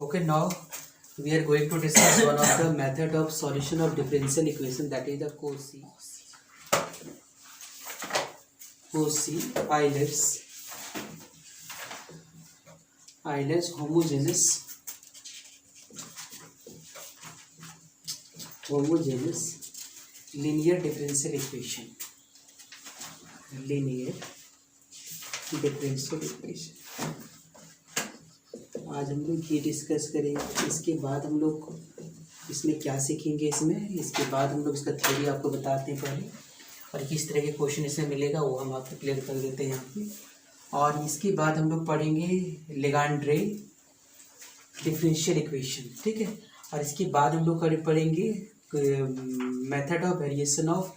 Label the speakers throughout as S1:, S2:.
S1: Okay, now we are going to discuss one of the method of solution of differential equation, that is the Cauchy Euler's homogeneous linear differential equation. आज हम लोग ये discuss करेंगे। इसके बाद हम लोग इसमें क्या सीखेंगे, इसके बाद हम लोग इसका थ्योरी आपको बताते हैं पहले, और किस तरह के क्वेश्चन इसमें मिलेगा वो हम आपको क्लियर कर देते हैं यहाँ पे। और इसके बाद हम लोग पढ़ेंगे लेग्रांडे डिफरेंशियल इक्वेशन, ठीक है। और इसके बाद हम लोग पढ़ेंगे method of variation of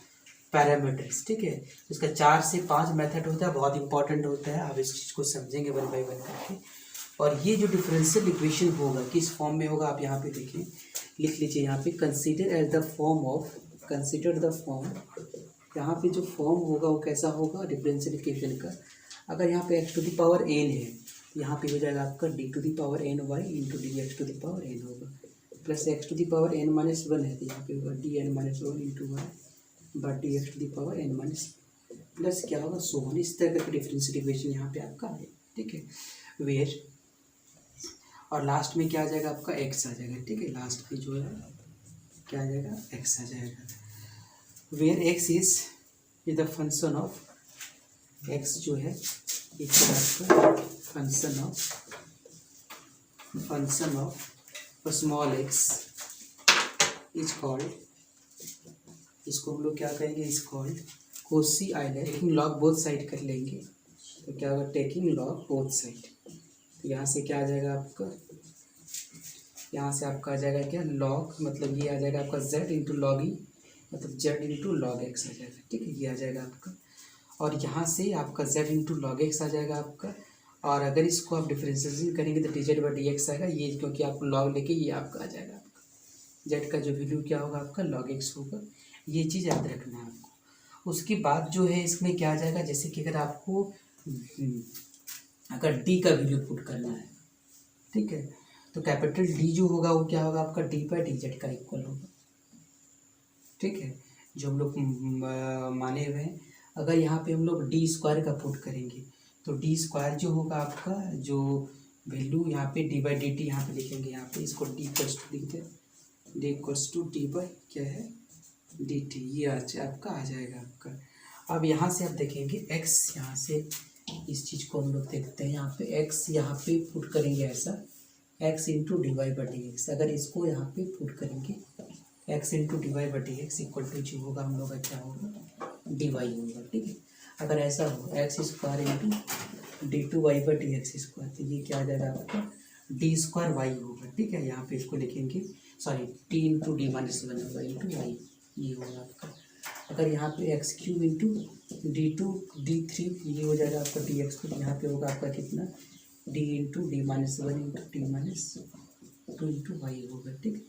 S1: parameters, ठीक है। इसका 4 से 5 मेथड होता है, बहुत इंपॉर्टेंट होता है। आप इस चीज़ को समझेंगे वन बाई वन करके। और ये जो डिफरेंशियल इक्वेशन होगा किस फॉर्म में होगा, आप यहाँ पे देखें, लिख लीजिए यहाँ पे, कंसीडर द फॉर्म। यहाँ पे जो फॉर्म होगा वो कैसा होगा डिफरेंशियल इक्वेशन का। अगर यहाँ पे x to the power n है, यहाँ पे हो जाएगा आपका d to the power n y into D x to the power n होगा, plus x to the power n minus 1 है तो यहाँ पे होगा D N minus 1 into Y but D x to the power n minus, plus क्या होगा so one. इस तरह का डिफरेंशियल इक्वेशन यहाँ पे आपका है, ठीक है। वेयर और लास्ट में क्या आ जाएगा आपका x आ जाएगा, ठीक है। लास्ट में जो है क्या आ जाएगा x आ जाएगा। Where x is the function of x जो है आपका function of small x is called, इसको हम लोग क्या कहेंगे, is called Cauchy Euler. Taking log both side कर लेंगे तो क्या होगा, टेकिंग लॉग बोथ साइड। तो यहाँ से क्या आ जाएगा आपका, यहाँ से आपका आ जाएगा क्या लॉग, मतलब ये आ जाएगा आपका z इंटू लॉग ई, मतलब z इंटू लॉग एक्स आ जाएगा, ठीक है। ये आ जाएगा आपका, और यहाँ से आपका z इंटू लॉग एक्स आ जाएगा आपका। और अगर इसको आप डिफरेंशिएशन करेंगे तो D Z by D x आएगा, ये क्योंकि आपको लॉग लेके ये आपका आ जाएगा आपका z का जो वैल्यू क्या होगा आपका लॉग एक्स होगा। ये चीज़ याद रखना है आपको। उसके बाद जो है इसमें क्या आ जाएगा, जैसे कि अगर आपको अगर d का वैल्यू पुट करना है, ठीक है, तो कैपिटल D जो होगा वो क्या होगा आपका d बाई डी जेड का इक्वल होगा, ठीक है। जो हम लोग माने हुए हैं, अगर यहाँ पे हम लोग डी स्क्वायर का पुट करेंगे तो डी स्क्वायर जो होगा आपका जो वैल्यू यहाँ पे डी बाई डी टी यहाँ पे लिखेंगे, यहाँ पे इसको डी इक्वल्स टू लिखते हैं, D equals to D by क्या है डी टी, ये आपका आ जाएगा आपका। अब यहाँ से आप देखेंगे x, यहाँ से इस चीज़ को हम लोग देखते हैं, यहाँ पे x यहाँ पे पुट करेंगे ऐसा x into D Y by D X. अगर इसको यहाँ पे पुट करेंगे x into D Y by D X equal to जो होगा हम लोग का क्या होगा डी वाई होगा, ठीक है। अगर ऐसा हो X square into D two Y by D x square, तो ये क्या आ जाएगा आपका डी स्क्वायर वाई होगा, ठीक है। यहाँ पे इसको लिखेंगे, sorry T into D minus 1 होगा इंटू वाई, ये होगा आपका। अगर यहाँ पे X cube into D two D three, ये हो जाएगा आपका डी एक्स क्यूब, यहाँ पे होगा आपका कितना D into D minus 1 into D minus 2 into Y होगा, ठीक है।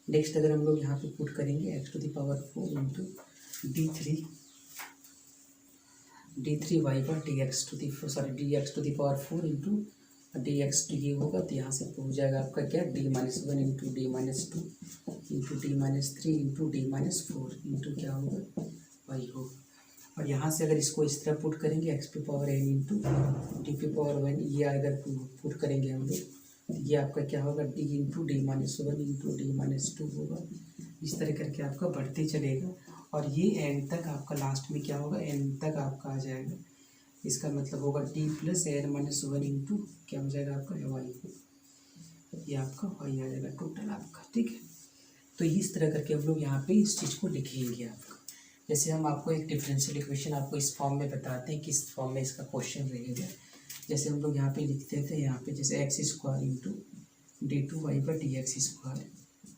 S1: नेक्स्ट अगर हम लोग यहाँ पे पुट करेंगे x to the power 4 into D three y पर D x to the D x to the power 4 into D x to, ये होगा तो यहाँ से हो जाएगा आपका क्या D minus 1 into D minus 2 into D minus 3 into D minus 4 into क्या होगा वाई होगा। और यहाँ से अगर इसको इस तरह पुट करेंगे एक्स पे पावर n इंटू डी पे पावर 1, ये अगर पुट करेंगे हम लोग तो ये आपका क्या होगा D into D minus 1 into D minus 2 होगा। इस तरह करके आपका बढ़ते चलेगा और ये एन तक आपका लास्ट में क्या होगा एन तक आपका आ जाएगा। इसका मतलब होगा D plus N minus 1 into क्या हो जाएगा आपका वाई, ये आपका वाई आ जाएगा टोटल आपका, ठीक है। तो इस तरह करके हम लोग यहाँ पे इस चीज़ को लिखेंगे आपका। जैसे हम आपको एक डिफरेंशियल इक्वेशन आपको इस फॉर्म में बताते हैं, किस फॉर्म में इसका क्वेश्चन रहेगा। जैसे हम लोग यहाँ पे लिखते थे, यहाँ पे जैसे X square into D two Y by D x square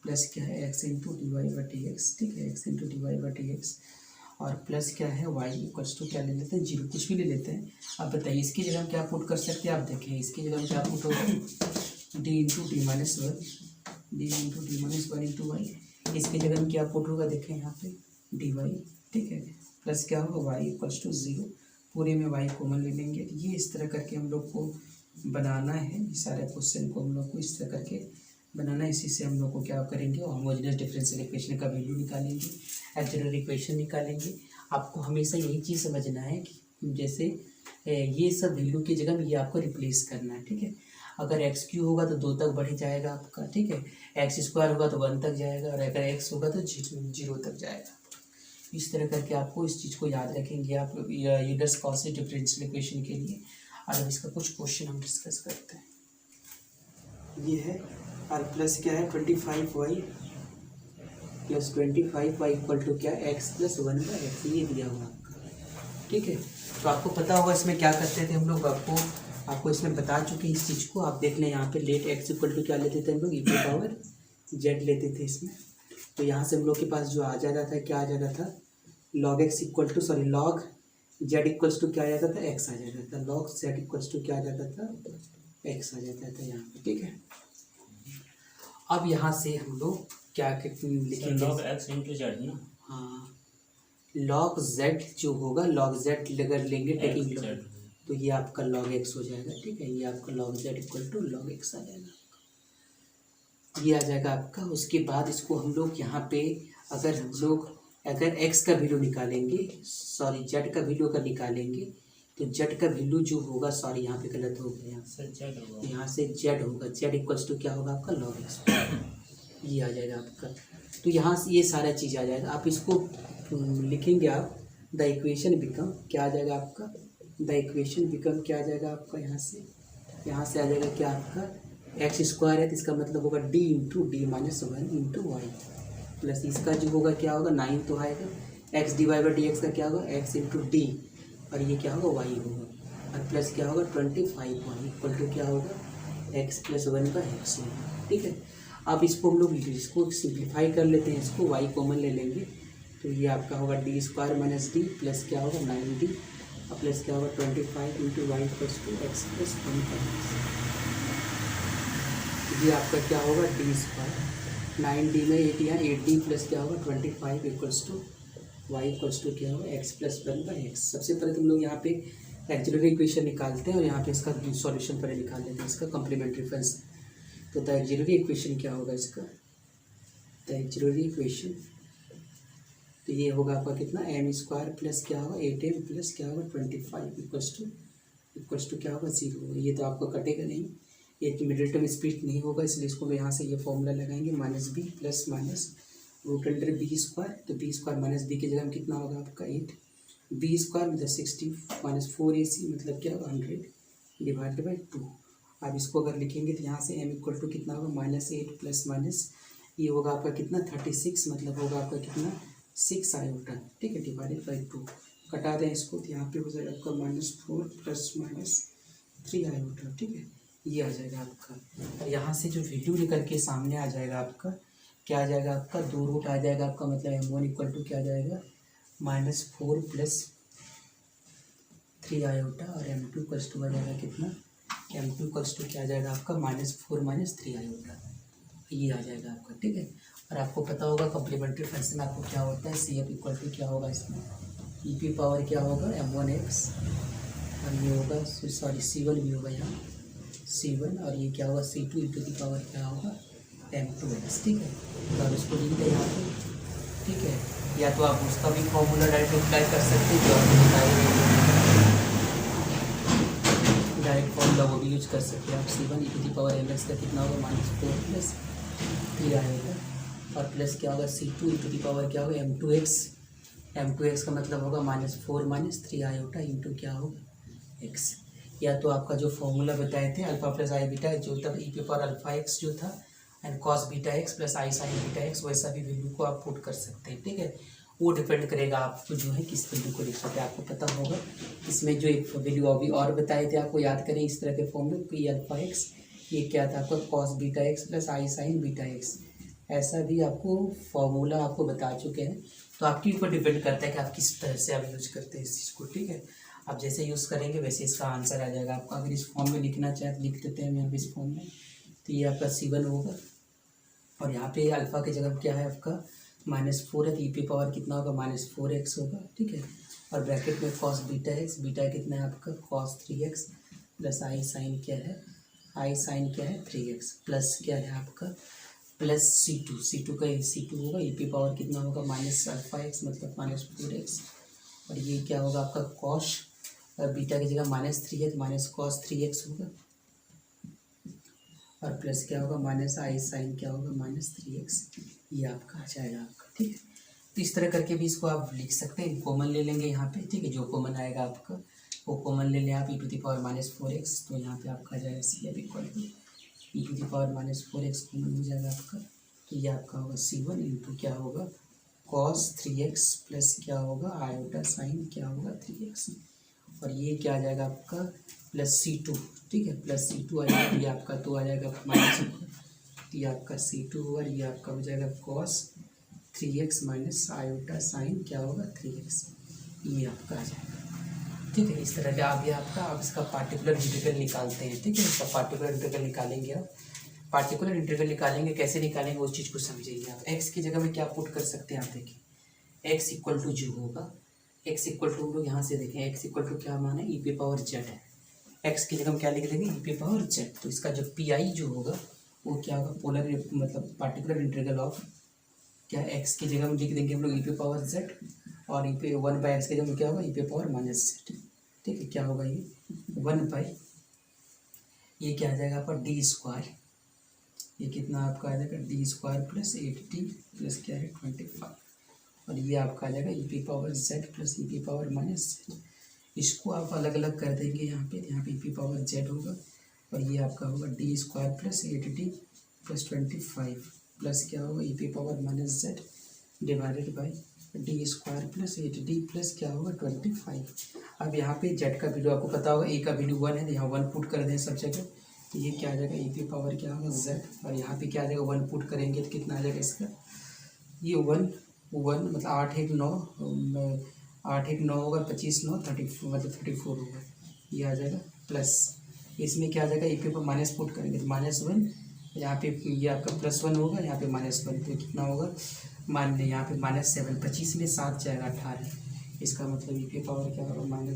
S1: plus क्या है X into D Y by D x, ठीक है, X into D Y by D X, और प्लस क्या है वाई इक्वल्स टू क्या ले लेते हैं जीरो, कुछ भी ले लेते हैं। अब बताइए इसकी जगह हम क्या पुट कर सकते हैं, आप देखें इसकी जगह हम क्या पुट होगा D into D minus 1 into Y, इसकी जगह हम क्या पुट होगा देखें यहाँ पे डी वाई, ठीक है, प्लस क्या होगा वाई इक्वल्स टू 0, पूरे में वाई कॉमन ले लेंगे। ये इस तरह करके हम लोग को बनाना है, ये सारे क्वेश्चन को हम लोग को इस तरह करके बनाना है। इसी से हम लोग को क्या करेंगे, होमोजेनियस डिफरेंशियल इक्वेशन का वैल्यू निकालेंगे, एक्सिलरी इक्वेशन निकालेंगे। आपको हमेशा यही चीज़ समझना है कि जैसे ये सब वैल्यू की जगह में ये आपको रिप्लेस करना है, ठीक है। अगर एक्स क्यू होगा तो 2 तक बढ़ जाएगा आपका, ठीक है। एक्स स्क्वायर होगा तो 1 तक जाएगा, और अगर एक्स होगा तो 0 तक जाएगा। इस तरह करके आपको इस चीज़ को याद रखेंगे आप यूलर्स कॉची डिफरेंशियल इक्वेशन के लिए। और अब इसका कुछ क्वेश्चन हम डिस्कस करते हैं। ये है और प्लस क्या है 25y plus 25y equal to क्या एक्स प्लस 1/x, ये दिया हुआ आपका, ठीक है। तो आपको पता होगा इसमें क्या करते थे हम लोग, आपको इसमें बता चुके इस चीज़ को। आप देख लें यहाँ पे लेट एक्स इक्वल टू क्या लेते थे हम लोग, e⁻z लेते थे इसमें। तो यहाँ से हम लोग के पास जो आ जाता था, क्या आ जाता था, log x equal to log z equals to क्या आ जाता था, x आ जाता था। log z इक्वल्स टू क्या आ जाता था, x आ जाता था यहाँ पे, ठीक है। अब यहाँ से हम लोग क्या लिखेंगे,
S2: log x इंटू जेड ना,
S1: हाँ log z जो होगा, log z अगर लेंगे टेकिंग log, तो ये आपका log x हो जाएगा, ठीक है। ये आपका log z equal to log x आ जाएगा, ये आ जाएगा आपका। उसके बाद इसको हम लोग यहाँ पे अगर x का वैल्यू निकालेंगे, सॉरी z का वैल्यू अगर निकालेंगे, तो z का वैल्यू जो होगा, सॉरी यहाँ पे गलत हो गया, यहाँ से z होगा, z इक्वल्स टू क्या होगा आपका log x, ये आ जाएगा आपका। तो यहाँ से ये सारा चीज़ आ जाएगा। आप इसको लिखेंगे आप, द इक्वेशन बिकम क्या आ जाएगा आपका, द इक्वेशन बिकम क्या आ जाएगा आपका, यहाँ से आ जाएगा क्या आपका, एक्स स्क्वायर है तो इसका मतलब होगा d into D minus 1 into Y, plus इसका जो होगा क्या होगा 9 तो आएगा, x divide by D x का क्या होगा x इंटू डी, और ये क्या होगा y होगा, और प्लस क्या होगा 25y इक्वल टू क्या होगा x प्लस 1/x होगा, ठीक है। अब इसको हम लोग इसको सिंप्लीफाई कर लेते हैं, इसको y कॉमन ले लेंगे, तो ये आपका होगा D square minus D plus क्या होगा 9d, और प्लस क्या होगा 25 into Y plus two X plus 1/x, ये आपका क्या होगा डी स्क्वायर 9d में 8 यहाँ 8d प्लस क्या होगा 25 equals to Y equals to क्या होगा x प्लस 1/x। सबसे पहले तुम लोग यहाँ पे एक्सिलरी इक्वेशन निकालते हैं, और यहाँ पे इसका सॉल्यूशन पहले निकाल लेते हैं, इसका कॉम्प्लीमेंट्री फंक्शन। तो द एक्सिलरी इक्वेशन क्या होगा इसका, द एक्सिलरी इक्वेशन, तो ये होगा आपका कितना m स्क्वायर प्लस क्या होगा 8m प्लस क्या होगा 25 इक्वल्स टू क्या होगा 0। ये तो आपको कटेगा नहीं, ये मिडिल टर्म स्प्लिट नहीं होगा, इसलिए इसको यहाँ से ये फॉर्मूला लगाएंगे -b plus minus root under B square, तो बी स्क्वायर माइनस बी की जगह में कितना होगा आपका 8, बी स्क्वायर मतलब 60 माइनस 4ac मतलब क्या होगा 100 डिवाइडेड बाई 2। अब इसको अगर लिखेंगे तो यहाँ से m इक्वल टू कितना होगा -8 प्लस माइनस ये होगा आपका कितना 36, मतलब होगा आपका कितना 6 आयोटा, ठीक है, डिवाइडेड बाई 2। कटा दें इसको तो यहाँ पे हो जाएगा आपका -4 प्लस -3 आयोटा, ठीक है, ये आ जाएगा आपका। और यहाँ से जो वैल्यू निकल के सामने आ जाएगा आपका, क्या आ जाएगा आपका 2 रूट आ जाएगा आपका, मतलब m1 इक्वल टू क्या आ जाएगा -4 प्लस 3 आयोटा, और m2 इक्वल्स टू आ जाएगा कितना, m2 इक्वल्स टू क्या आ जाएगा आपका -4 माइनस 3 आयोटा, ये आ जाएगा आपका, ठीक है। और आपको पता होगा कॉम्प्लीमेंट्री फंक्शन आपको क्या होता है, सी एफ इक्वल टू क्या होगा इसमें, ई पी पावर क्या होगा m1x, और ये होगा सॉरी c1 भी होगा यहाँ c1, और ये क्या होगा c2 इंटू की पावर क्या होगा m2x, ठीक है। तो आप इसको लिख दें यहाँ पे, ठीक है, या तो आप उसका भी फॉर्मूला डायरेक्ट अप्लाई कर सकते हैं, जो आपको बताया डायरेक्ट फॉर्मूला वो भी यूज कर सकते हैं आप। c1 e⁻mx का कितना होगा -4 प्लस 3 आएगा, और प्लस क्या होगा c2 e⁻ क्या होगा m2x का मतलब होगा -4 माइनस 3 आयोटा इंटू क्या होगा x। या तो आपका जो फॉर्मूला बताए थे अल्फा प्लस आई बीटा जो तब e⁻α x जो था and cos beta x plus I sign beta x, वैसा भी वैल्यू को आप पुट कर सकते हैं, ठीक है। वो डिपेंड करेगा आपको जो है किस वैल्यू को लिख सकते हैं, आपको पता होगा। इसमें जो एक वैल्यू अभी और बताए थे आपको याद करें इस तरह के फॉर्मूले p⁻x, ये क्या था आपका cos बीटा x प्लस आई साइन बीटा x, ऐसा भी आपको फॉर्मूला आपको बता चुके हैं। तो आपके ऊपर डिपेंड करता है कि आप किस तरह से आप यूज करते हैं इस चीज़ को, ठीक है। आप जैसे यूज़ करेंगे वैसे इसका आंसर आ जाएगा आपका। अगर इस फॉर्म में लिखना चाहें तो लिख देते हैं मैं इस फॉर्म में, तो ये आपका c1 होगा, और यहाँ पे अल्फ़ा की जगह क्या है आपका -4 है, तो ई पी पावर कितना होगा -4x होगा, ठीक है। और ब्रैकेट में cos बीटा x, बीटा कितना है आपका cos 3x प्लस आई साइन क्या है, आई साइन क्या है 3x, प्लस क्या है आपका प्लस C2 का C2 होगा ई पी पावर कितना होगा माइनस अल्फा एक्स मतलब माइनस 4x, और ये क्या होगा आपका कॉस बीटा की जगह -3 है तो माइनस कॉस 3x होगा, और प्लस क्या होगा माइनस आई साइन क्या होगा -3x, ये आपका आ जाएगा आपका। ठीक है, तो इस तरह करके भी इसको आप लिख सकते हैं, कॉमन ले लेंगे यहाँ पे। ठीक है, जो कॉमन आएगा आपका वो कॉमन ले लें आप e⁻⁴x, तो यहाँ पे आपका आ जाएगा सी अब इक्वल टू e⁻⁴x कॉमन हो जाएगा आपका, तो ये आपका होगा C1 इंटू क्या होगा cos 3x प्लस क्या होगा आयोटा साइन क्या होगा 3x, और ये क्या आ जाएगा आपका प्लस C2। ठीक है, प्लस C2 आ जाएगा, ये आपका तो आ जाएगा माइनस, ये आपका C2 और ये आपका हो जाएगा cos 3x minus iota sine क्या होगा 3x, ये आपका आ जाएगा। ठीक है, इस तरह का आ गया आपका। अब इसका पार्टिकुलर इंटीग्रल निकालते हैं। ठीक है, इसका पार्टिकुलर इंटीग्रल निकालेंगे आप। पार्टिकुलर इंटीग्रल निकालेंगे, कैसे निकालेंगे उस चीज़ को समझिए आप। एक्स की जगह में क्या पुट कर सकते हैं आप देखिए, एक्स इक्वल टू जो होगा, एक्स इक्वल टू हम लोग यहाँ से देखें, एक्स इक्वल टू क्या माना है e⁻z है, एक्स की जगह हम क्या लिख देंगे e⁻z, तो इसका जो पी जो होगा वो क्या होगा पोलर मतलब पार्टिकुलर इंटीग्रल ऑफ क्या एक्स की जगह में लिख देंगे हम लोग e⁻z, और 1/x की जगह में क्या होगा e⁻z। ठीक है, क्या होगा ये 1/, ये क्या आ जाएगा आपका d², ये कितना आपका आ जाएगा d² प्लस 8t प्लस क्या है 25, और ये आपका आ जाएगा e⁻z प्लस e⁻−z। इसको आप अलग अलग कर देंगे यहाँ पे e⁻z होगा, और ये आपका होगा d² plus 8t plus 25 plus क्या होगा e⁻−z divided by d² plus 8d plus क्या होगा 25। अब यहाँ पे z का वैल्यू आपको पता होगा, a का वैल्यू 1 है तो यहाँ 1 पुट कर दें सब जगह, तो ये क्या आ जाएगा e⁻ क्या होगा z, और यहाँ पे क्या आ जाएगा 1 पुट करेंगे तो कितना आ जाएगा इसका, ये 1 मतलब 8 1 9 8 1 9 होगा 25 9 30 मतलब 34 होगा, ये आ जाएगा प्लस, इसमें क्या आ जाएगा e⁻ माइनस पुट करेंगे तो -1, यहाँ पे ये आपका +1 होगा, यहाँ पे -1 तो कितना होगा मान लें यहाँ पे -7, 25 में 7 जाएगा 18, इसका मतलब e⁻ क्या होगा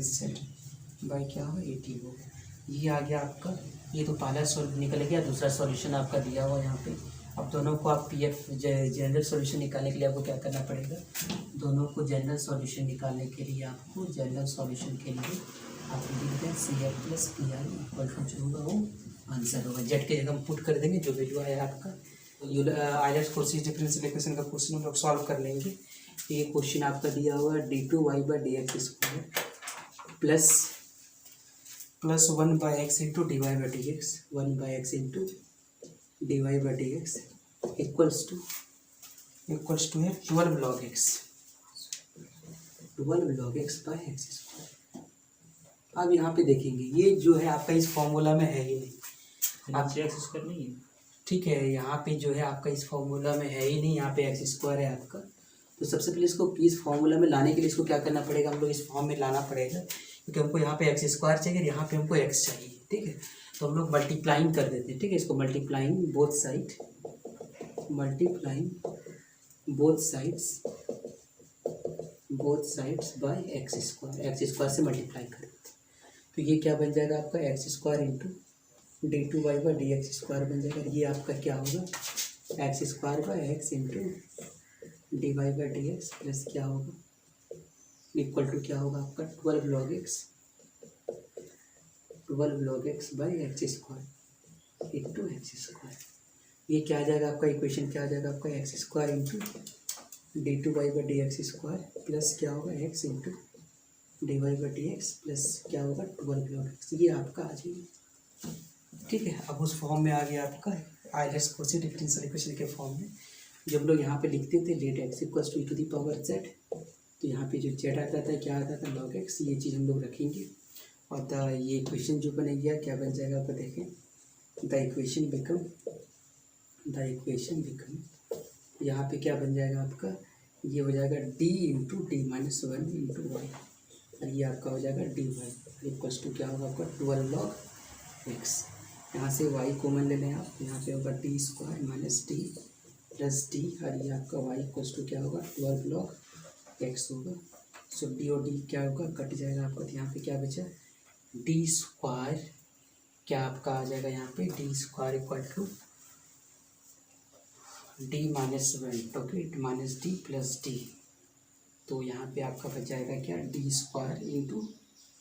S1: -z बाई क्या होगा 80 होगा, ये आ गया आपका। ये तो पहला सॉल्व निकल गया, दूसरा सॉल्यूशन आपका दिया हुआ यहाँ पे। अब दोनों को आप PF जनरल सॉल्यूशन निकालने के लिए आपको क्या करना पड़ेगा, दोनों को जनरल सॉल्यूशन निकालने के लिए आपको जनरल सॉल्यूशन के लिए आप लिख दें CF plus PI equal to जो होगा वो आंसर होगा, जेड के जगह हम पुट कर देंगे जो वैल्यू आया आपका। आइलैट्स कोर्सेज डिफरेंशियल इक्वेशन का क्वेश्चन हम लोग सॉल्व कर लेंगे। ये क्वेश्चन आपका दिया हुआ d2y/dx² plus 1/x into dy/dx 1/x into dy/dx equals to है 12 log x बाई x²। अब यहाँ पे देखेंगे ये जो है आपका इस फॉर्मूला में है ही नहीं, आप x² नहीं है। ठीक है, यहाँ पे जो है आपका इस फॉर्मूला में है ही नहीं, यहाँ पे x² है आपका, तो सबसे पहले इसको इस फॉर्मूला में लाने के लिए इसको क्या करना पड़ेगा, हम लोग इस फॉर्म में लाना पड़ेगा, क्योंकि हमको यहाँ पे x² चाहिए, यहाँ पे हमको x चाहिए। ठीक है, तो हम लोग मल्टीप्लाइंग कर देते हैं। ठीक है, इसको multiplying both sides by x² से मल्टीप्लाई कर देते हैं, तो ये क्या बन जाएगा आपका x² इंटू d2y/dx² बन जाएगा, ये आपका क्या होगा x² इंटू dy/dx प्लस क्या होगा इक्वल टू क्या होगा आपका 12 log x by x² into x²। ये क्या आ जाएगा आपका इक्वेशन, क्या आ जाएगा आपका x² इंटू d2y/dx² प्लस क्या होगा x इंटू dy/dx प्लस क्या होगा 12 log x, ये आपका आ जाएगा। ठीक है, अब उस फॉर्म में आ गया आपका आइलैट्स कोर्सेज डिफरेंशियल इक्वेशन के फॉर्म में। जब लोग यहाँ पे लिखते थे let x equals to e⁻z, तो यहाँ पे जो z आता था क्या आता था log x, ये चीज़ हम लोग रखेंगे, और ये इक्वेशन जो बनेगा क्या बन जाएगा आपको देखें, द इक्वेशन बिकम यहाँ पे क्या बन जाएगा आपका, ये हो जाएगा d into d-1 into y, और ये आपका हो जाएगा dy इक्वल्स टू क्या होगा आपका 12 log x, यहाँ से y कॉमन ले लें आप, यहाँ पे होगा d² minus d plus d, और ये आपका y इक्वल्स टू क्या होगा 12 log x होगा। सो d और d क्या होगा कट जाएगा आपका, तो यहाँ पे क्या बचा d² क्या आपका आ जाएगा यहाँ पे D square equal to D minus one, okay, minus D plus D. तो यहाँ पे आपका बच जाएगा क्या, D square into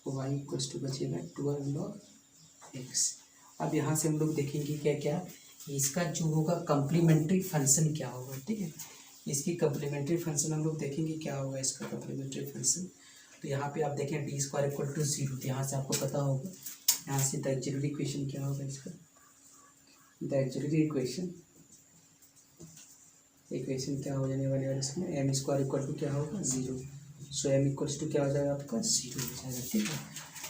S1: Y equals to बचेगा 12 log x। अब यहाँ से हम लोग देखेंगे क्या क्या इसका जो होगा कम्प्लीमेंट्री फंक्शन क्या होगा, ठीक है। इसकी कम्प्लीमेंट्री फंक्शन हम लोग देखेंगे क्या होगा इसका कम्प्लीमेंट्री फंक्शन। तो यहाँ पे आप देखें डी स्क्वायर इक्वल टू 0, तो यहाँ से आपको पता होगा, यहाँ से द ऑक्सिलरी इक्वेशन क्या होगा इसका, द ऑक्सिलरी इक्वेशन क्या हो जाने वाली है इसमें, एम स्क्वायर इक्वल टू क्या होगा 0। सो एम इक्वल्स टू क्या हो जाएगा आपका 0 हो जाएगा, ठीक है।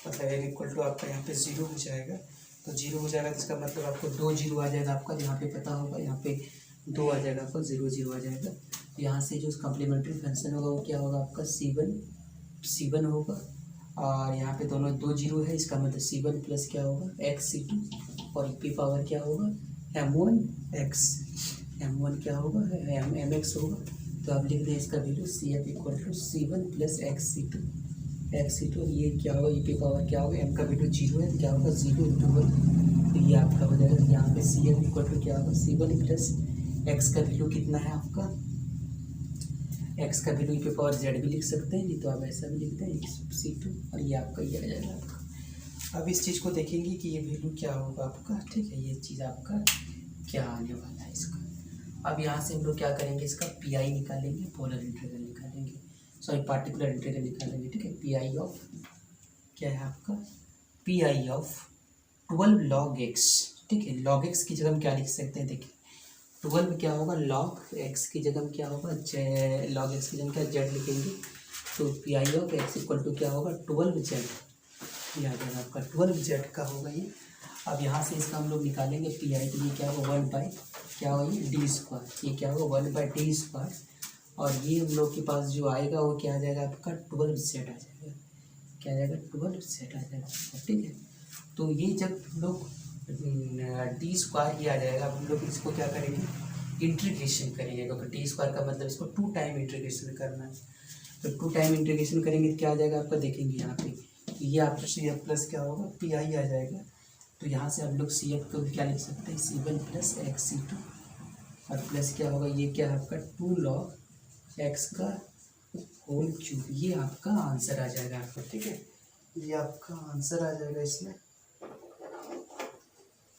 S1: मतलब एम इक्वल टू आपका यहाँ पे 0 हो जाएगा। तो 0 हो जाएगा, इसका मतलब आपको 2 0 आ जाएगा आपका, यहाँ पे पता होगा, यहाँ पे 2 आ जाएगा आपका, 0 0 आ जाएगा। यहाँ से जो कम्प्लीमेंट्री फंक्शन होगा वो क्या होगा आपका C1 होगा, और यहाँ पे दोनों 2 0 है, इसका मतलब C1 प्लस क्या होगा XC2, और ई पावर क्या होगा M1 क्या होगा MX होगा। तो आप लिख दें इसका value CF equal to C1 plus XC2, ये क्या होगा ई पावर क्या होगा, M का वैल्यू 0 है तो क्या होगा 0 इंटू 1, तो ये आपका हो जाएगा। यहाँ पे CF इक्वल टू क्या होगा C1 प्लस X का वैल्यू कितना है आपका, X का वैल्यू ई पावर Z भी लिख सकते हैं, नहीं तो आप ऐसा भी लिखते हैं XC2, और ये आपका ये आ जाएगा आपका। अब इस चीज़ को देखेंगे कि ये वैल्यू क्या होगा आपका, ठीक है, ये चीज़ आपका क्या आने वाला है इसका। अब यहाँ से हम लोग क्या करेंगे, इसका PI निकालेंगे, पोलर इंटीग्रल निकालेंगे, सॉरी पार्टिकुलर इंटीग्रल निकालेंगे, ठीक है। PI ऑफ क्या है आपका, PI ऑफ 12 log x, ठीक है। log x की जगह हम क्या लिख सकते हैं, देखिए 12 क्या होगा log x की जगह क्या होगा log x की जगह क्या z लिखेंगे, तो PI of x equal to क्या होगा 12z, ये आ जाएगा आपका 12z का होगा ये। अब यहाँ से इसका हम लोग निकालेंगे PI, तो ये क्या होगा 1 बाई क्या होगा ये डी स्क्वायर, ये क्या होगा 1 बाई डी स्क्वायर, और ये हम लोग के पास जो आएगा वो क्या आ जाएगा आपका 12z आ जाएगा, क्या आ जाएगा 12z आ जाएगा, ठीक है। तो ये जब हम लोग डी स्क्वायर ये आ जाएगा, अब हम लोग इसको क्या करेंगे इंटीग्रेशन करेंगे, क्योंकि डी स्क्वायर का मतलब इसको 2 टाइम इंटीग्रेशन करना है। तो 2 टाइम इंटीग्रेशन करेंगे तो क्या आ जाएगा आपका, देखेंगे यहाँ पे ये आपका CF प्लस क्या होगा PI आ जाएगा। तो यहाँ से हम लोग CF को क्या लिख सकते हैं C1 प्लस XC2, और प्लस क्या होगा ये क्या है आपका 2 log x का होल क्यूब, ये आपका आंसर आ जाएगा आपका, ठीक है। ये आपका आंसर आ जाएगा इसमें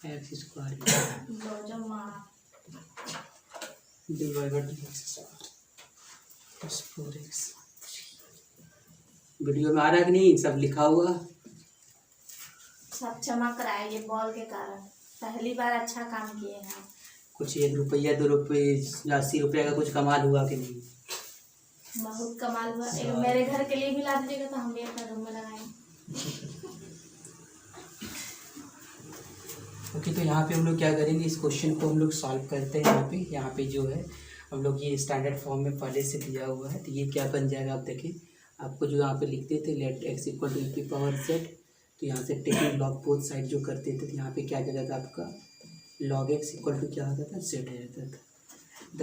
S1: x square divided plus 4x। Video में आ रहा है कि नहीं सब लिखा हुआ,
S2: सब चमक रहा है ये बॉल के कारण, पहली बार अच्छा काम किए हैं।
S1: कुछ 1 रुपया 2 रुपये 80 रुपये का कुछ कमाल हुआ कि नहीं,
S2: बहुत कमाल हुआ। मेरे घर के लिए भी ला दीजिएगा तो हम भी अपना रूम में लगाएंगे।
S1: ओके, तो यहाँ पे हम लोग क्या करेंगे, इस क्वेश्चन को हम लोग सॉल्व करते हैं। यहाँ पे जो है हम लोग ये स्टैंडर्ड फॉर्म में पहले से दिया हुआ है, तो ये क्या बन जाएगा आप देखें, आपको जो यहाँ पे लिखते थे let x equal to E power z, तो यहाँ से टेकिंग लॉग बोथ साइड जो करते थे, तो यहाँ पे क्या जाता था आपका log x इक्वल टू क्या होता था z आ जाता था। द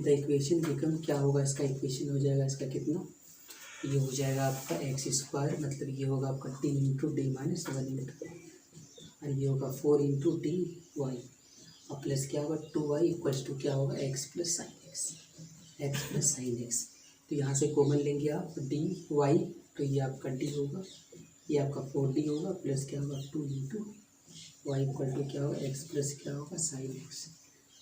S1: इक्वेशन बिकम क्या होगा, इसका इक्वेशन हो जाएगा इसका कितना, ये हो जाएगा आपका एक्स स्क्वायर, मतलब ये होगा आपका T into D minus 1 into, और ये होगा 4 इंटू डी वाई, और प्लस क्या होगा 2y इक्वल्स टू क्या होगा एक्स प्लस साइन एक्स। तो यहाँ से कॉमन लेंगे आप डी वाई, तो ये आपका डी होगा, ये आपका 4d होगा, प्लस क्या होगा 2 इंटू वाई इक्वल टू क्या होगा एक्स प्लस क्या होगा साइन एक्स।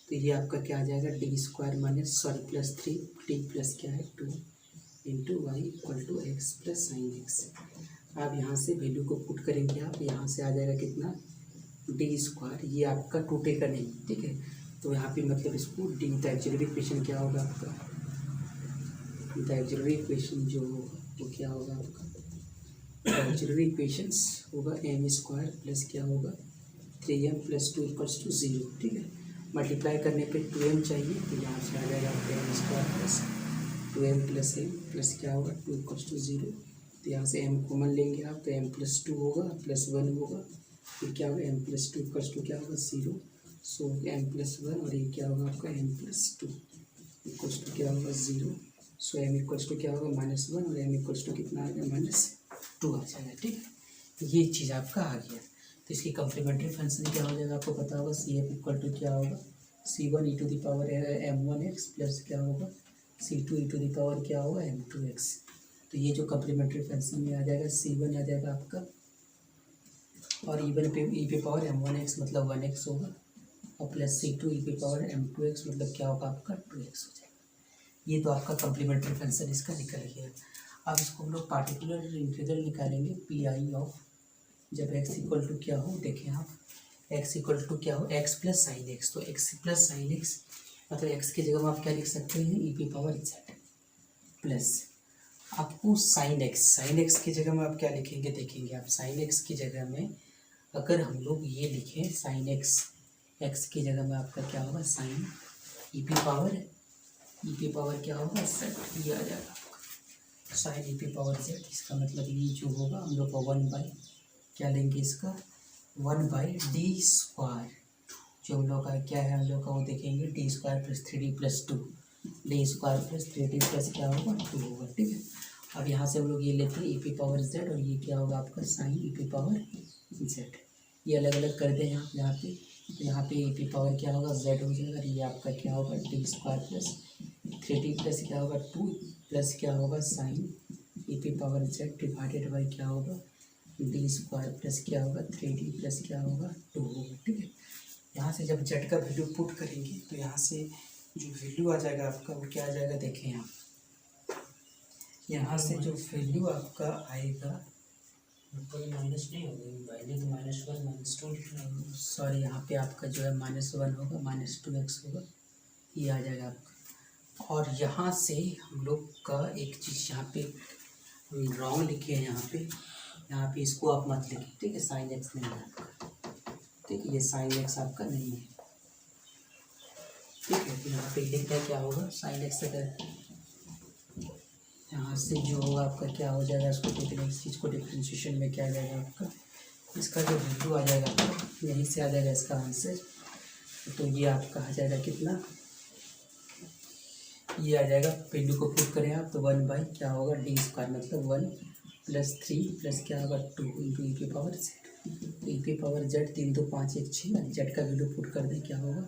S1: तो ये आपका क्या आ जाएगा D square minus plus 3d plus क्या है 2 into Y equal to X plus sine X. आप यहाँ से वैल्यू को पुट करेंगे, आप यहाँ से आ जाएगा कितना डी स्क्वायर, ये आपका टूटेगा नहीं, ठीक है। तो यहाँ पे मतलब इसको डी द ऑक्सिलरी इक्वेशन क्या होगा आपका, द ऑक्सिलरी इक्वेशन जो होगा वो क्या होगा आपका, द ऑक्सिलरी इक्वेशंस होगा एम स्क्वायर प्लस क्या होगा 3m प्लस 2 इक्वल्स टू 0, ठीक है। मल्टीप्लाई करने पे 2m चाहिए, तो यहाँ से आ जाएगा आपका M square plus 2m plus M plus क्या होगा 2 इक्वल्स टू 0। तो यहाँ से m कॉमन लेंगे आप, तो m प्लस 2 होगा प्लस 1 होगा, फिर क्या होगा m प्लस 2 इक्वल्स टू क्या होगा 0। सो m प्लस 1 और ये क्या होगा आपका m प्लस 2 इक्वल्स टू क्या होगा 0। सो m इक्वल्स टू क्या होगा -1 और m इक्वल्स टू कितना आ गया -2 आ जाएगा, ठीक है। ये चीज़ आपका आ गया। तो इसकी कम्प्लीमेंट्री फंक्शन क्या हो जाएगा आपको पता होगा, सी एफ इक्वल टू क्या होगा, C1 e to the power m1x plus क्या होगा C2 e to the power क्या होगा m2x। तो ये जो कम्प्लीमेंट्री फंक्शन में आ जाएगा C1 आ जाएगा आपका, और इवन पे ई पे पावर m1x मतलब 1x होगा, और प्लस C2 e पे पावर m2x मतलब क्या होगा आपका 2x हो जाएगा। ये तो आपका कम्प्लीमेंट्री फंक्शन इसका निकल गया। अब इसको हम लोग पार्टिकुलर इंटीग्रल निकालेंगे पी आई ऑफ, जब x इक्वल टू क्या हो, देखें आप x इक्वल टू क्या हो x प्लस साइन एक्स, तो x प्लस साइन एक्स मतलब x की जगह में आप क्या लिख सकते हैं ई पी पावर z प्लस आपको साइन एक्स की जगह में आप क्या लिखेंगे, देखेंगे आप साइन एक्स की जगह में अगर हम लोग ये लिखें साइन एक्स की जगह में आपका क्या होगा साइन ई पी पावर क्या होगा z, ये आ जाएगा आपका sine E P power z। इसका मतलब ये जो होगा हम लोग को 1 बाई क्या लेंगे इसका 1 बाई डी स्क्वायर, जो हम लोग का क्या है हम लोग का वो देखेंगे D square plus 3d plus 2, D square plus 3d plus क्या होगा 2 होगा, ठीक है। अब यहाँ से हम लोग ये लेते हैं ई पी पावर z, और ये क्या होगा आपका sine E P power z। ये अलग अलग कर दें यहाँ पे, तो यहाँ पे ई पी पावर क्या होगा z हो जाएगा, और ये आपका क्या होगा D square plus 3d plus क्या होगा 2 प्लस क्या होगा sine E P power z divided by क्या होगा डी स्क्वायर प्लस क्या होगा 3d प्लस क्या होगा 2 होगा, ठीक है। यहाँ से जब z का वैल्यू पुट करेंगे तो यहाँ से जो वैल्यू आ जाएगा आपका वो क्या आ जाएगा, देखें आप यहाँ से जो वैल्यू आपका आएगा
S3: कोई माइनस नहीं होगा, वैल्यू तो -1 -2 लिखना होगा।
S1: सॉरी यहाँ पे आपका जो है -1 होगा -2x होगा, ये आ जाएगा आपका। और यहाँ से हम लोग का एक चीज़ यहाँ पे रॉन्ग लिखे हैं, यहाँ पे इसको आप मत लिखें, ठीक है, साइन एक्स नहीं है आपका, ठीक है, ये साइन एक्स आपका नहीं है, ठीक है। तो यहाँ पे लिखना क्या होगा साइन एक्स, अगर यहाँ से जो होगा आपका क्या हो जाएगा, इसको देखना इस चीज़ को डिफ्रेंशिएशन में क्या आ जाएगा आपका, इसका जो वैल्यू आ जाएगा आपका यहीं से आ जाएगा इसका आंसर। तो ये आपका आ जाएगा कितना, ये आ जाएगा वैल्यू को पुट करें आप तो 1 बाई क्या होगा डी स्क्वायर मतलब 1 प्लस 3 प्लस क्या होगा 2 इंटू ई पी पावर z। ई पी पावर z 3 2 5 1 6, z का वैल्यू पुट कर दें क्या होगा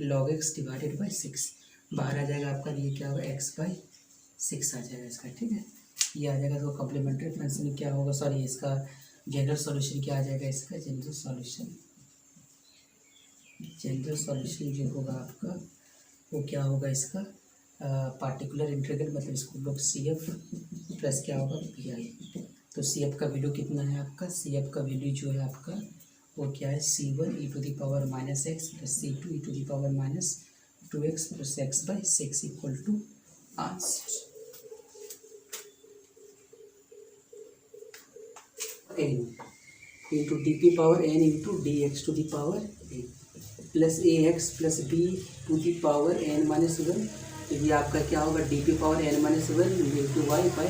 S1: log x डिवाइडेड बाई 6, बाहर आ जाएगा आपका ये क्या होगा x बाई 6 आ जाएगा इसका, ठीक है, ये आ जाएगा। तो कम्प्लीमेंट्री फंक्शन क्या होगा, सॉरी इसका जनरल सॉल्यूशन क्या आ जाएगा, इसका जनरल सॉल्यूशन जो होगा आपका वो क्या होगा इसका पार्टिकुलर इंटीग्रल मतलब इसको लोग सी एफ प्लस क्या होगा पी आई। तो सी एफ का वैल्यू कितना है आपका, सी एफ का वैल्यू जो है आपका वो क्या है C1 e to the power -x plus C2 e to the power -2x plus x by 6 equal to answer n into D P power n into D x to the power a plus A x plus B to the power n-1, ये आपका क्या होगा D P power n-1 into Y by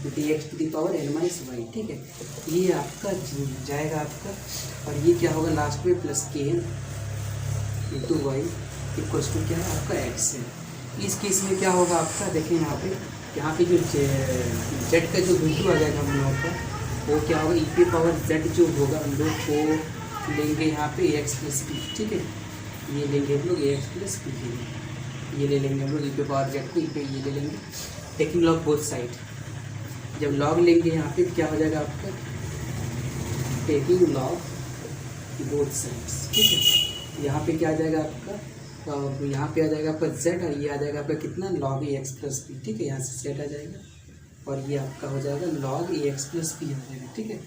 S1: D x to the power n-y, ठीक है। ये आपका जाएगा आपका, और ये क्या होगा लास्ट में प्लस के N into Y equals to क्या है आपका एक्स है। इस केस में क्या होगा आपका, देखें यहाँ पे जो जेड का जो वैल्यू आ जाएगा हम लोगों का वो क्या होगा ई पी पावर जेड जो होगा हम लोग को लेंगे यहाँ पे ए एक्स प्लस बी, ठीक है, ये लेंगे हम लोग ए एक्स प्लस बी लेंगे, ये ले लेंगे हम लोग ई पी पावर जेड को ये ले लेंगे, टेकिंग लॉग बोथ साइड। जब लॉग लेंगे यहाँ पे क्या हो जाएगा आपका टेकिंग लॉग बोथ साइड्स, ठीक है। यहाँ पे क्या आ जाएगा आपका, यहाँ पे आ जाएगा आपका z और ये आ जाएगा आपका कितना log ए एक्स प्लस बी, ठीक है, यहाँ से z आ जाएगा और ये आपका हो जाएगा log ए एक्स प्लस बी आ जाएगा, ठीक है,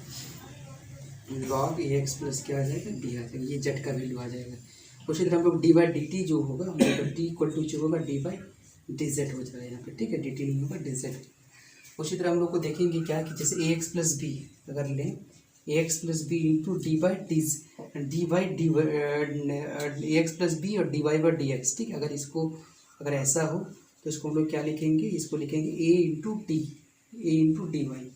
S1: log ए एक्स प्लस क्या आ जाएगा b आ जाएगा, ये z का वैल्यू आ जाएगा। उसी तरह हम लोग डी बाई डी टी जो होगा हम लोग डी इक्वल टू जो होगा डी बाई डी जेड हो जाएगा यहाँ पे, ठीक है, डी टी नहीं होगा डी जेड। उसी तरह हम लोग को देखेंगे क्या कि जैसे ए एक्स प्लस बी अगर लें a x plus b into D by a x plus b और D Y by D x, ठीक है। अगर ऐसा हो तो इसको हम लोग क्या लिखेंगे, इसको लिखेंगे a into D y,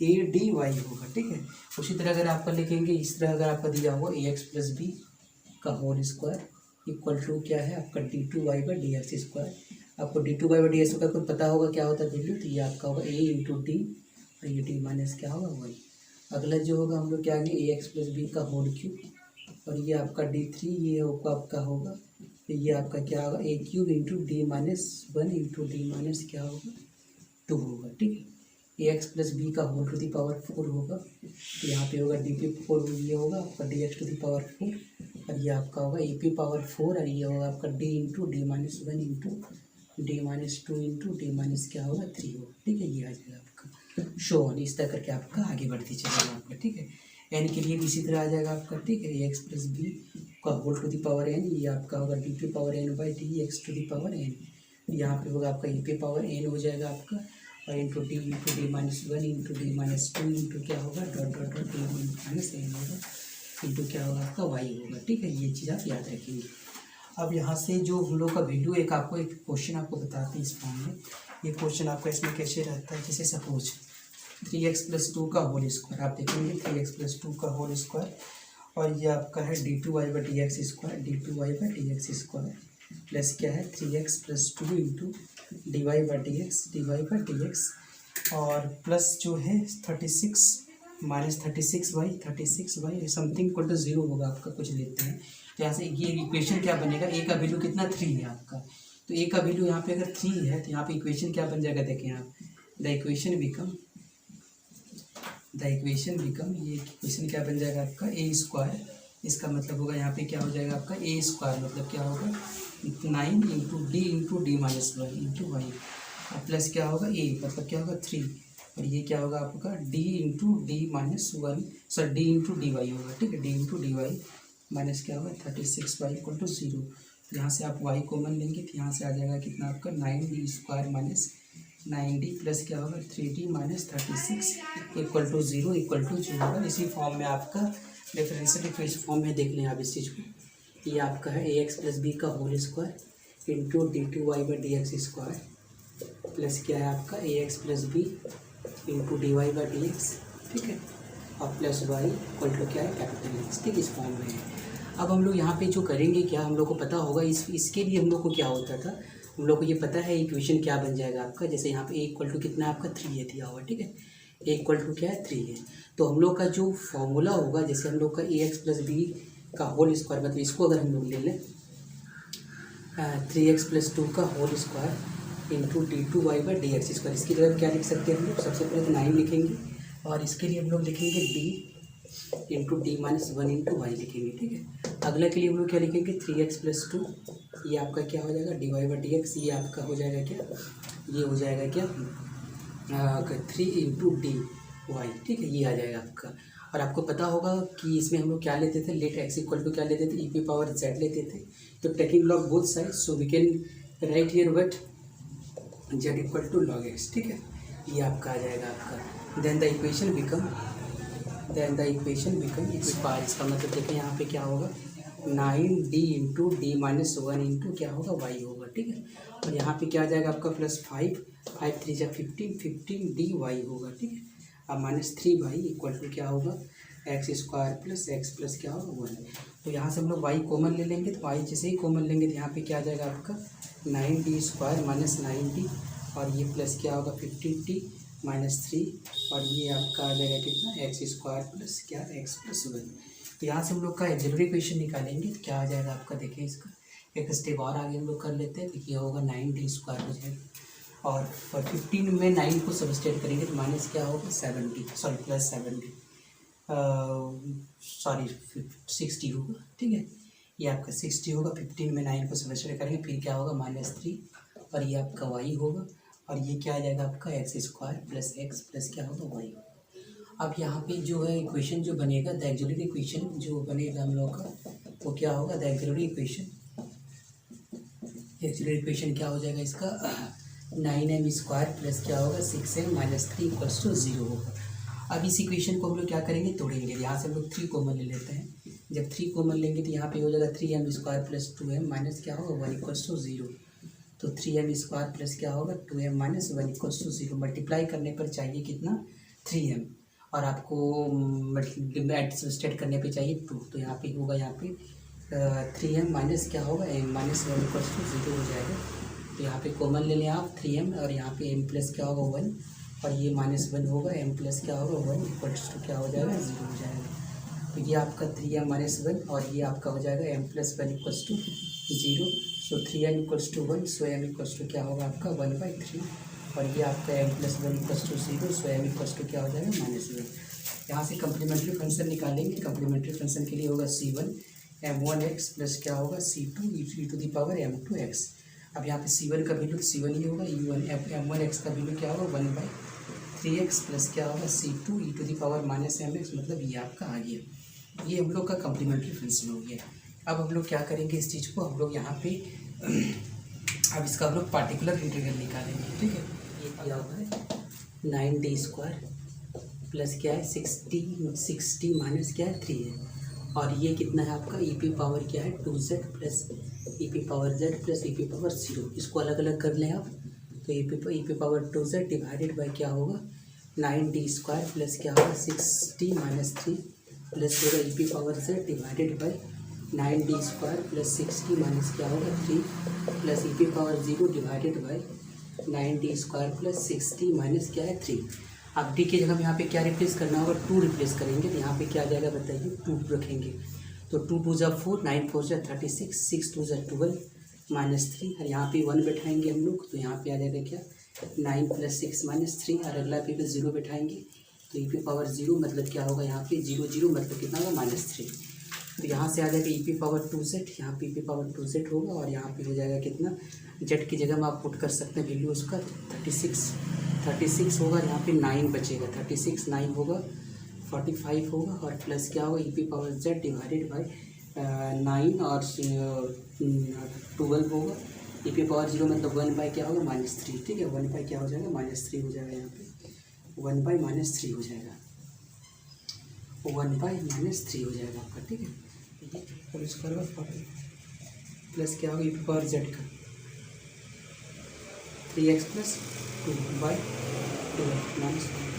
S1: a D Y होगा, ठीक है। उसी तरह अगर आपका लिखेंगे इस तरह अगर आपका दिया हुआ ए एक्स प्लस बी का होल स्क्वायर इक्वल टू क्या है आपका D two Y by D x square. आपको D two Y by D x का पता होगा क्या होता है वैल्यू, तो ये आपका होगा ए इंटू डी और ये डी माइनस क्या होगा वाई। अगला जो होगा हम लोग क्या आगे ए एक्स प्लस बी का होल क्यूब, और ये आपका D3, ये होगा आपका होगा, तो ये आपका क्या होगा a cube into D minus one into D minus क्या होगा 2 होगा, ठीक है। ए एक्स प्लस बी का होल टू दी पावर 4 होगा, तो यहाँ पे होगा डी पी 4, ये होगा आपका D x to the power 4, और ये आपका होगा ए पी पावर 4, और ये होगा आपका D into D minus one into D minus 2 into D minus क्या होगा 3 होगा, ठीक है। ये आ जाएगा आपका शो ऑन, इस तरह करके आपका आगे बढ़ती चलेगा आपका, ठीक है। एन के लिए भी इसी तरह आ जाएगा आपका, ठीक है। ए एक्स प्लस बी का whole to the power N, ये आपका होगा D P power N by D x to the power N, यहाँ पे होगा आपका ए पी पावर एन हो जाएगा आपका, और into D minus one into D minus 2 into क्या होगा dot dot dot D minus N होगा इंटू क्या होगा आपका वाई होगा, ठीक है। ये चीज़ आप याद रखेंगे। अब यहाँ से जो हम लोग का वैल्यू एक आपको एक क्वेश्चन आपको बताते हैं इस फॉर्म में। ये क्वेश्चन आपका इसमें कैसे रहता है, जैसे सपोज 3x प्लस 2 का होल स्क्वायर, आप देखेंगे 3x प्लस 2 का होल स्क्वायर, और ये आपका है d2y by D x square, d2y by D x square plus क्या है 3x plus 2 into dy by D X, और प्लस जो है 36 minus 36 by something equal to 0 होगा आपका, कुछ लेते हैं। तो यहाँ से ये इक्वेशन क्या बनेगा, ए का वैल्यू कितना 3 है आपका, तो ए का वैल्यू यहाँ पे अगर 3 है तो यहाँ पे इक्वेशन क्या बन जाएगा, देखें आप, द इक्वेशन बिकम ये इक्वेशन क्या बन जाएगा आपका ए स्क्वायर, इसका मतलब होगा यहाँ पे क्या हो जाएगा आपका ए स्क्वायर, मतलब क्या होगा 9 into D minus one into Y, और प्लस क्या होगा ए मतलब क्या होगा 3, और ये क्या होगा आपका D into D minus one, sir D into D Y होगा, ठीक है। D into D Y minus क्या होगा 36 वाई इक्वल टू 0, यहाँ से आप y कॉमन लेंगे तो यहाँ से आ जाएगा कितना आपका 9d square minus 9d plus क्या होगा 3d माइनस 36 इक्वल टू 0 होगा। इसी फॉर्म में आपका डिफरेंशियल इक्वेशन फॉर्म में देख लें आप इस चीज़ को। ये आपका है ए एक्स प्लस बी का whole square into d2y by D x square plus क्या है आपका a x plus b into D Y by D x, ठीक है, और प्लस वाई इक्वल टू क्या है कैपिटल एक्स, ठीक, इस फॉर्म में है। अब हम लोग यहाँ पे जो करेंगे क्या, हम लोग को पता होगा इसके लिए हम लोग को क्या होता था, हम लोग को ये पता है इक्वेशन क्या बन जाएगा आपका, जैसे यहाँ पे ए इक्वल टू कितना आपका 3 है दिया हुआ, ठीक है, ए इक्वल टू क्या है 3 है, तो हम लोग का जो फॉर्मूला होगा, जैसे हम लोग का ए एक्स प्लस बी का होल स्क्वायर, मतलब इसको अगर हम लोग ले लें 3x प्लस 2 का whole square into d2y by D x square, इसकी जगह क्या लिख सकते हैं हम लोग, सबसे पहले तो 9 लिखेंगे, और इसके लिए हम लोग लिखेंगे d into D minus one into Y लिखेंगे, ठीक है। अगला के लिए हम लोग क्या लिखेंगे 3x प्लस 2, ये आपका क्या हो जाएगा dy बाई डी एक्स, ये आपका हो जाएगा क्या, ये हो जाएगा क्या 3 इंटू डी वाई, ठीक है, ये आ जाएगा आपका। और आपको पता होगा कि इसमें हम लोग क्या लेते थे, लेट एक्स इक्वल टू क्या लेते थे, ई पी पावर जेड लेते थे, तो taking log both side, so we can write here what Z equal to log X, ठीक है, ये आपका आ जाएगा आपका। देन द इक्वेशन बिकम इसका मतलब देखिए यहाँ पे क्या होगा 9d into D minus one into क्या होगा वाई होगा, ठीक है, और यहाँ पे क्या आ जाएगा आपका प्लस 5 3 जा 15 डी वाई होगा, ठीक है, अब माइनस 3 वाई इक्वल टू क्या होगा x square plus x plus क्या होगा 1। तो यहाँ से हम लोग वाई कॉमन ले लेंगे, तो वाई जैसे ही कॉमन लेंगे तो यहाँ पे क्या आ जाएगा आपका 9d स्क्वायर माइनस 9d, और ये प्लस क्या होगा 15t माइनस 3, और ये आपका आ जाएगा कितना एक्स स्क्वायर प्लस क्या एक्स प्लस 1। तो यहाँ से हम लोग का एक्सिलरी इक्वेशन निकालेंगे तो क्या आ जाएगा आपका, देखें इसका एक स्टेप और आगे हम लोग कर लेते हैं, तो ये होगा 9d स्क्वायर हो जाएगा, और 15 में 9 को सबस्टेट करेंगे तो माइनस क्या होगा 70 प्लस 60 होगा, ठीक है, ये आपका 60 होगा, 15 में 9 को सबस्टेट करेंगे फिर क्या होगा -3, और ये आपका वाई होगा, और ये क्या आ जाएगा आपका x square plus x plus क्या होगा वाई। अब यहाँ पे जो है इक्वेशन जो बनेगा, द एक्सिलरी इक्वेशन जो बनेगा हम लोग का वो क्या होगा, द एक्सिलरी इक्वेशन क्या हो जाएगा इसका 9m स्क्वायर प्लस क्या होगा 6m माइनस 3 इक्वल्स टू 0 होगा। अब इस इक्वेशन को हम लोग क्या करेंगे, तोड़ेंगे, यहाँ से हम लोग 3 कॉमन ले लेते हैं, जब 3 कॉमन लेंगे तो यहाँ पे हो जाएगा 3m square plus 2m minus क्या होगा 1 इक्वल्स टू 0, तो 3m स्क्वायर प्लस क्या होगा 2m minus 1 equals to 0, multiply करने पर चाहिए कितना 3m, और आपको सबस्टेट करने पे चाहिए 2, तो यहाँ पे होगा यहाँ पे 3m माइनस क्या होगा m माइनस 1 इक्वल्स टू 0 हो जाएगा। तो यहाँ पे कॉमन ले लें आप 3m, और यहाँ पे m प्लस क्या होगा 1 और ये -1 होगा, m प्लस क्या होगा 1 इक्वल्स टू क्या हो जाएगा 0 हो जाएगा। तो ये आपका 3m - 1 और ये आपका हो जाएगा m + 1 equals to 0। So 3m equals to 1, so m equals to क्या होगा आपका 1/3 और ये आपका m + 1 equals to 0, so m equals to क्या हो जाएगा -1। यहाँ से कम्प्लीमेंट्री फंक्शन निकालेंगे। कम्प्लीमेंट्री फंक्शन के लिए होगा c1 m1x प्लस क्या होगा c2 e m2x। अब यहाँ पे c1 का वैल्यू c1 ही होगा, m1x का वैल्यू क्या होगा 1/3x प्लस क्या होगा c2 e -mx, मतलब ये आपका आ गया। ये हम लोग का कम्प्लीमेंट्री फंक्शन हो गया। अब हम लोग क्या करेंगे, इस चीज़ को हम लोग यहाँ पे अब इसका हम लोग पार्टिकुलर इंटीग्रल निकालेंगे। ठीक है, ये क्या होगा 9d² प्लस क्या है 60 माइनस क्या है 3 है, और ये कितना है आपका e⁻ क्या है 2z plus e⁻z plus e⁻0। इसको अलग अलग कर लें आप, तो e⁻2z डिवाइडेड बाई क्या होगा 9d² प्लस क्या होगा 60 माइनस 3 प्लस होगा e⁻z divided by 9d² plus 60 minus क्या होगा 3 plus e⁻0 divided by 9d² plus 60 minus क्या है 3। अब डी की जगह में यहाँ पे क्या रिप्लेस करना होगा 2 रिप्लेस करेंगे, तो यहाँ पे क्या आ जाएगा बताइए 2 रखेंगे, तो 2 × 2 = 4, 9 × 4 = 36, 6 × 2 = 12 -3, और यहाँ पे 1 बैठाएंगे हम लोग, तो यहाँ पे आ जाएगा क्या 9 + 6 -3, और अगला पे 0 बैठाएंगे, तो e⁻0 मतलब क्या होगा यहाँ पे 0 0 मतलब कितना होगा -3। तो यहाँ से आ जाएगा e⁻2z, यहाँ पे e⁻2z होगा, और यहाँ पे हो जाएगा कितना z की जगह में आप पुट कर सकते हैं वैल्यू उसका 36 होगा, यहाँ पे 9 बचेगा, 36 9 होगा 45 होगा, और प्लस क्या होगा e⁻z डिवाइडेड बाई 9 और 12 होगा, e⁻0 मतलब 1 क्या होगा -3। ठीक है, 1 क्या हो जाएगा -3 हो जाएगा, यहाँ पे 1 -3 हो जाएगा, 1 -3 हो जाएगा आपका। ठीक है, और इसका 40 प्लस क्या होगा e⁻z का 3x + 2/12 -